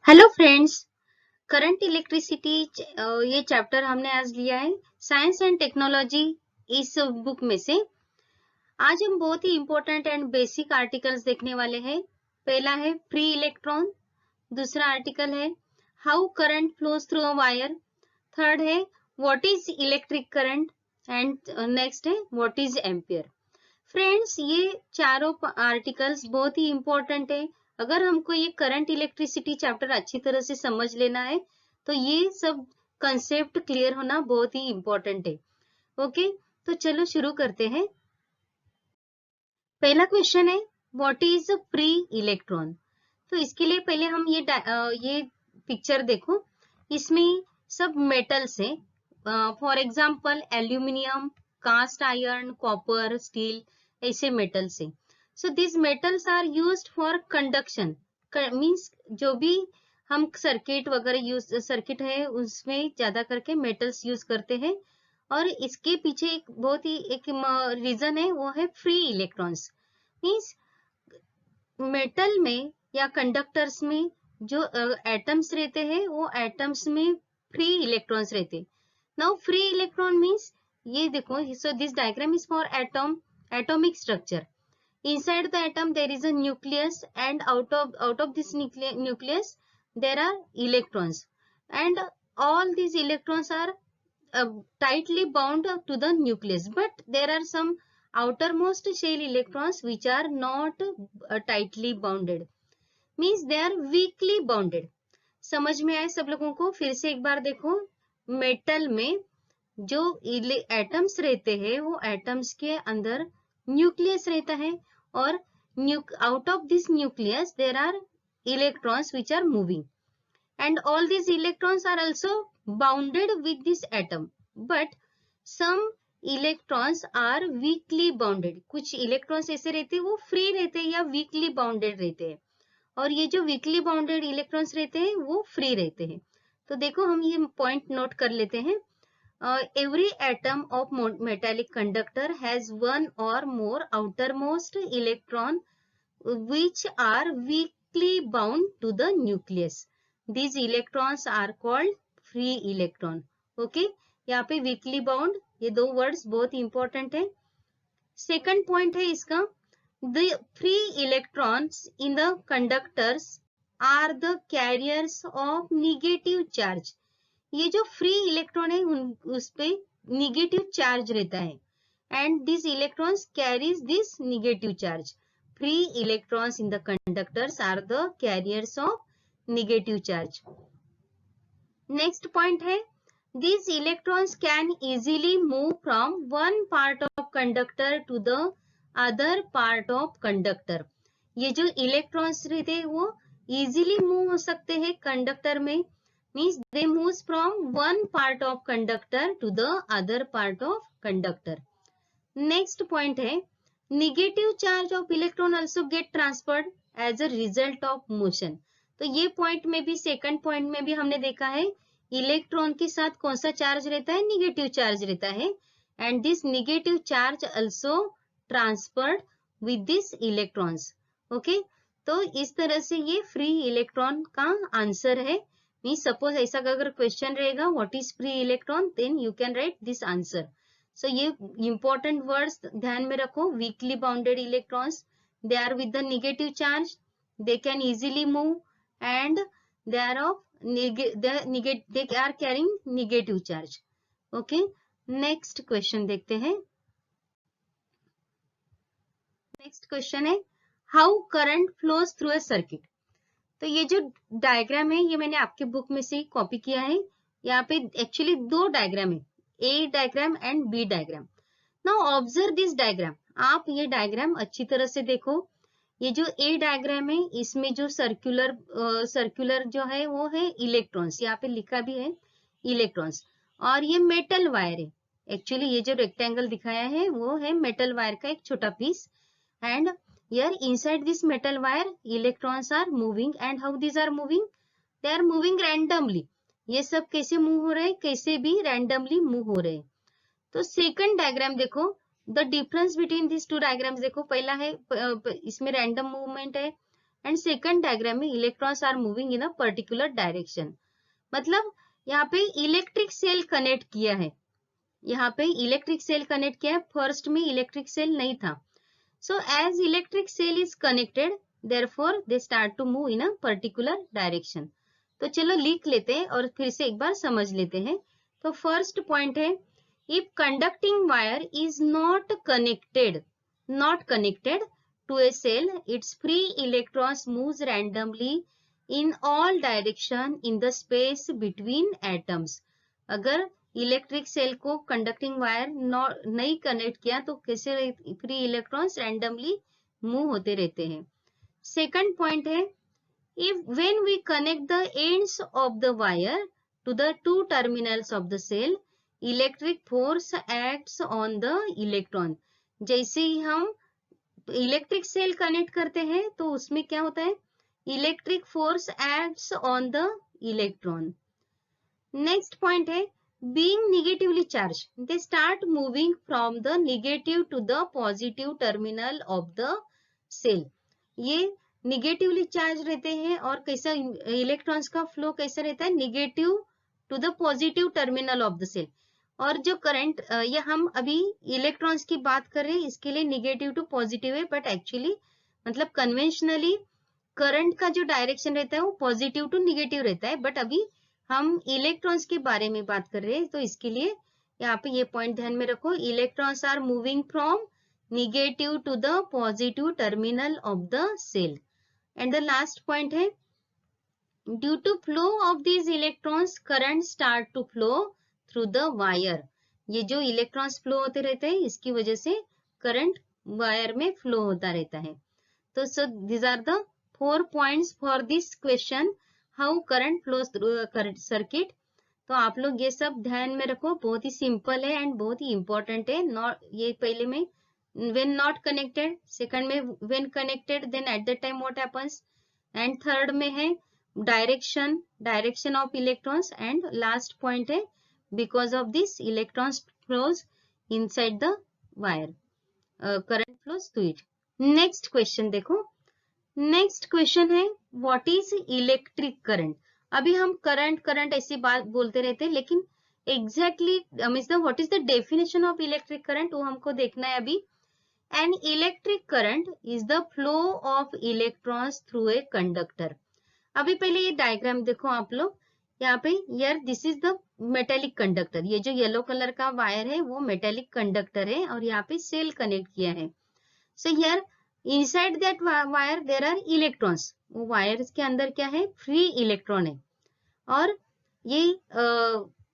Hello friends. Current electricity ये chapter हमने आज लिया है साइंस एंड टेक्नोलॉजी इस बुक में से। आज हम बहुत ही इंपॉर्टेंट एंड बेसिक आर्टिकल्स देखने वाले हैं। पहला है फ्री इलेक्ट्रॉन, दूसरा आर्टिकल है how current flows through a wire, third है what is electric current and next है व्हाट इज एम्पियर। फ्रेंड्स, ये चारों आर्टिकल्स बहुत ही इंपॉर्टेंट है। अगर हमको ये करंट इलेक्ट्रिसिटी चैप्टर अच्छी तरह से समझ लेना है तो ये सब कंसेप्ट क्लियर होना बहुत ही इंपॉर्टेंट है। ओके, तो चलो शुरू करते हैं। पहला क्वेश्चन है व्हाट इज फ्री इलेक्ट्रॉन। तो इसके लिए पहले हम ये पिक्चर देखो। इसमें सब मेटल्स है। For example aluminium, cast iron, copper, steel, ऐसे मेटल्स है। So this metals are used for conduction. Means जो भी हम सर्किट वगैरह सर्किट है उसमें ज्यादा करके मेटल्स यूज करते हैं। और इसके पीछे एक बहुत ही एक रीजन है, वो है फ्री इलेक्ट्रॉन्स। मींस मेटल में या कंडक्टर्स में जो एटम्स रहते हैं वो एटम्स में फ्री इलेक्ट्रॉन्स रहते हैं। नाउ फ्री इलेक्ट्रॉन मींस ये देखो, so this diagram is for atomic structure. Inside the atom there is a nucleus, and out of this nucleus there are electrons, and all these electrons are tightly bound to the nucleus, but there are some outermost shell electrons which are not tightly bounded, means they are weakly bounded. समझ में आए सब लोगों को? फिर से एक बार देखो। मेटल में जो एटम्स रहते हैं वो एटम्स के अंदर न्यूक्लियस रहता है, और out of this nucleus there are electrons which are moving, and all these electrons are also bounded with this atom, but some electrons are weakly bounded. कुछ electrons ऐसे रहते हैं वो free रहते हैं या weakly bounded रहते हैं, और ये जो weakly bounded electrons रहते हैं वो free रहते हैं। तो देखो हम ये point note कर लेते हैं। Every atom of metallic conductor has one or more outermost electron which are weakly bound to the nucleus. These electrons are called free electron. Okay, यहाँ पे weakly bound, ये दो words बहुत important है। Second point है इसका, the free electrons in the conductors are the carriers of negative charge. ये जो free electron है उस पे negative charge रहता है, and these electrons carries this negative charge. Free electrons in the conductors are the carriers of negative charge. Next point है, these electrons can easily move from one part of conductor to the other part of conductor. ये जो electrons रहते हैं वो easily move हो सकते हैं conductor में, means they moves from one part of conductor to the other part of conductor. Next point है, negative charge of electron also get transferred as a result of motion. तो ये point में भी, second point में भी हमने देखा है इलेक्ट्रॉन के साथ कौन सा चार्ज रहता है, निगेटिव चार्ज रहता है, and this negative charge also transferred with this electrons. Okay, तो इस तरह से ये फ्री इलेक्ट्रॉन का आंसर है। मीन सपोज ऐसा अगर क्वेश्चन रहेगा what is free electron, then you can write this answer. So ये इंपॉर्टेंट वर्ड्स ध्यान में रखो। Weakly bounded electrons, they are with the negative charge, they can easily move, and they are of they are carrying negative charge. Okay, next question देखते हैं। Next question है how current flows through a circuit. तो ये जो diagram है ये मैंने आपके बुक में से कॉपी किया है। यहाँ पे एक्चुअली दो डायग्राम है, A diagram and B diagram. Now observe this diagram. आप ये डायग्राम अच्छी तरह से देखो। ये जो ए डायग्राम है इसमें जो सर्कुलर जो है वो है इलेक्ट्रॉन्स, यहाँ पे लिखा भी है इलेक्ट्रॉन्स, और ये मेटल वायर है। एक्चुअली ये जो रेक्टेंगल दिखाया है वो है मेटल वायर का एक छोटा piece, and here inside this metal wire electrons are moving, and how these are moving, they are moving randomly. ये सब कैसे मूव हो रहे हैं, कैसे भी randomly मूव हो रहे हैं। तो सेकंड डायग्राम देखो, the difference between this two diagrams देखो। पहला है इसमें रैंडम मूवमेंट है, एंड सेकंड डायग्राम में electrons are moving in a particular direction. मतलब यहाँ पे इलेक्ट्रिक सेल कनेक्ट किया है, यहाँ पे इलेक्ट्रिक सेल कनेक्ट किया है, फर्स्ट में इलेक्ट्रिक सेल नहीं था। So as electric cell is connected therefore they start to move in a particular direction. तो चलो लिख लेते हैं और फिर से एक बार समझ लेते हैं। तो फर्स्ट पॉइंट है, if conducting wire is not connected to a cell, its free electrons moves randomly in all direction in the space between atoms। अगर इलेक्ट्रिक सेल को कंडक्टिंग वायर नहीं कनेक्ट किया तो कैसे फ्री इलेक्ट्रॉन्स रैंडमली मूव होते रहते हैं। Second point है, if when we connect the ends of the wire to the two terminals of the cell, electric force acts on the electron। जैसे ही हम इलेक्ट्रिक सेल कनेक्ट करते हैं तो उसमें क्या होता है, electric force acts on the electron. Next point है, being negatively charge they start moving from the negative to the positive terminal of the cell. ये नेगेटिवली चार्ज रहते हैं और कैसा इलेक्ट्रॉन्स का फ्लो कैसा रहता है, negative to the positive terminal of the cell. और जो करंट ये हम अभी इलेक्ट्रॉन्स की बात कर रहे हैं, इसके लिए नेगेटिव टू पॉजिटिव है, बट एक्चुअली मतलब कन्वेंशनली करंट का जो डायरेक्शन रहता है वो पॉजिटिव टू नेगेटिव रहता है, बट अभी हम इलेक्ट्रॉन्स के बारे में बात कर रहे हैं। तो इसके लिए यहाँ पे ये पॉइंट ध्यान में रखो, electrons are moving from negative to the positive terminal of the cell. And the last point है, due to flow of these electrons current start to flow through the wire. ये जो इलेक्ट्रॉन्स फ्लो होते रहते हैं इसकी वजह से current wire में फ्लो होता रहता है। तो so these are the 4 points for this question, how current flows through current circuit. तो आप लोग ये सब ध्यान में रखो, बहुत ही सिंपल है एंड बहुत ही इंपॉर्टेंट है। नॉट ये पहले में व्हेन नॉट कनेक्टेड, सेकंड में when connected then at the time what happens, and third में है direction of electrons, and last point है because of this electrons flows inside the wire, current flows through it। next question देखो, next question है what is electric current। अभी हम current ऐसी बात बोलते रहते हैं, लेकिन exactly what is the definition of electric current वो हमको देखना है अभी। an electric current is the flow of electrons through a conductor। अभी पहले ये डायग्राम देखो आप लोग, यहाँ पे यार this is the metallic conductor, ये जो येलो कलर का वायर है वो मेटेलिक कंडक्टर है और यहाँ पे सेल कनेक्ट किया है। So here inside that wire there are electrons, वो वायर के अंदर क्या है, फ्री इलेक्ट्रॉन है। और ये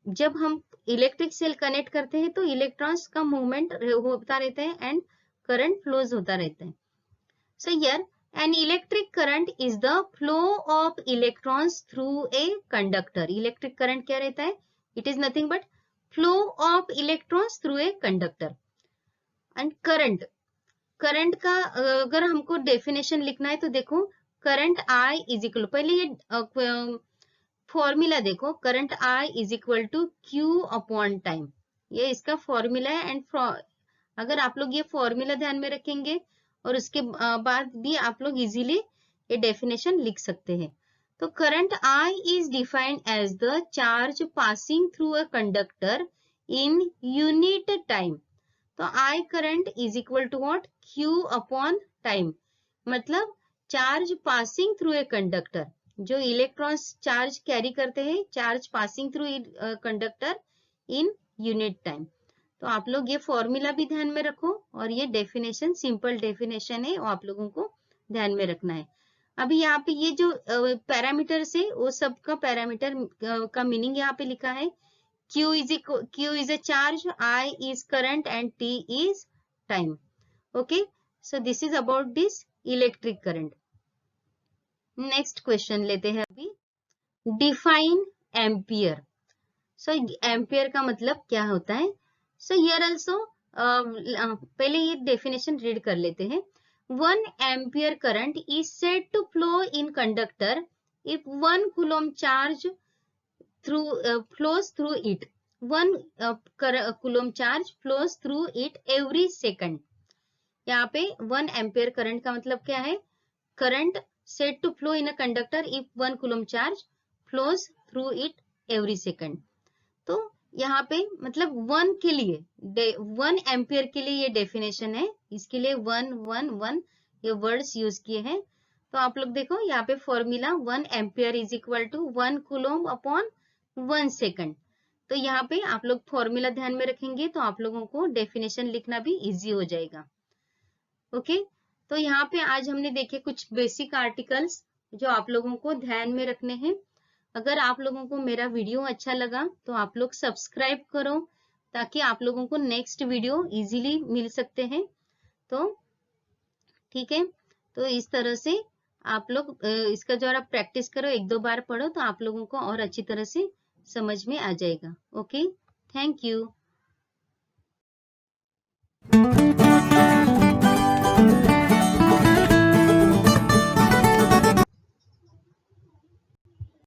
जब हम इलेक्ट्रिक सेल कनेक्ट करते हैं तो इलेक्ट्रॉन्स का मूवमेंट होता रहता है एंड करंट फ्लोज होता रहता है। So here an electric current is the flow of electrons through a conductor। electric current क्या रहता है, it is nothing but flow of electrons through a conductor। and current का अगर हमको डेफिनेशन लिखना है तो देखो, करंट I इज इक्वल, पहले ये फॉर्मूला देखो, current I is equal to Q upon time, ये इसका फॉर्मूला है। एंड अगर आप लोग ये फॉर्मूला ध्यान में रखेंगे और उसके बाद भी आप लोग इजीली ये डेफिनेशन लिख सकते हैं। तो current I is defined as the charge passing through a conductor in unit time। तो I current is equal to what, Q upon time। मतलब charge passing through a conductor, जो इलेक्ट्रॉन्स चार्ज कैरी करते हैं, charge passing through conductor in unit time. तो आप लोग ये formula भी ध्यान में रखो और ये डेफिनेशन सिंपल डेफिनेशन है वो आप लोगों को ध्यान में रखना है। अभी यहाँ पे ये जो पैरामीटर्स है वो सब का पैरामीटर का मीनिंग यहाँ पे लिखा है। Q is a charge, I is current and T is time। Okay, so this is about this electric current। Next question लेते हैं अभी, डिफाइन एम्पियर। सो एम्पियर का मतलब क्या होता है। सो हियर आल्सो पहले ये डेफिनेशन रीड कर लेते हैं। 1 ampere current is said to flow in conductor if 1 coulomb charge flows through it। 1 coulomb charge flows through it every second। यहाँ पे 1 एम्पियर करंट का मतलब क्या है, current said to flow in a conductor if 1 coulomb charge flows through it every second. तो यहाँ पे मतलब 1 के लिए 1 एम्पियर के लिए ये डेफिनेशन है, इसके लिए 1 1 1 ये वर्ड्स यूज किए हैं। तो आप लोग देखो यहाँ पे formula 1 ampere is equal to 1 coulomb upon 1 second. तो यहाँ पे आप लोग फॉर्मूला ध्यान में रखेंगे तो आप लोगों को डेफिनेशन लिखना भी इजी हो जाएगा। ओके, तो यहाँ पे आज हमने देखे कुछ बेसिक आर्टिकल्स जो आप लोगों को ध्यान में रखने हैं। अगर आप लोगों को मेरा वीडियो अच्छा लगा तो आप लोग सब्सक्राइब करो ताकि आप लोगों को नेक्स्ट वीडियो इजीली मिल सकते हैं। तो ठीक है, तो इस तरह से आप लोग इसका जरा प्रैक्टिस करो, 1-2 बार पढ़ो तो आप लोगों को और अच्छी तरह से समझ में आ जाएगा। Okay, thank you.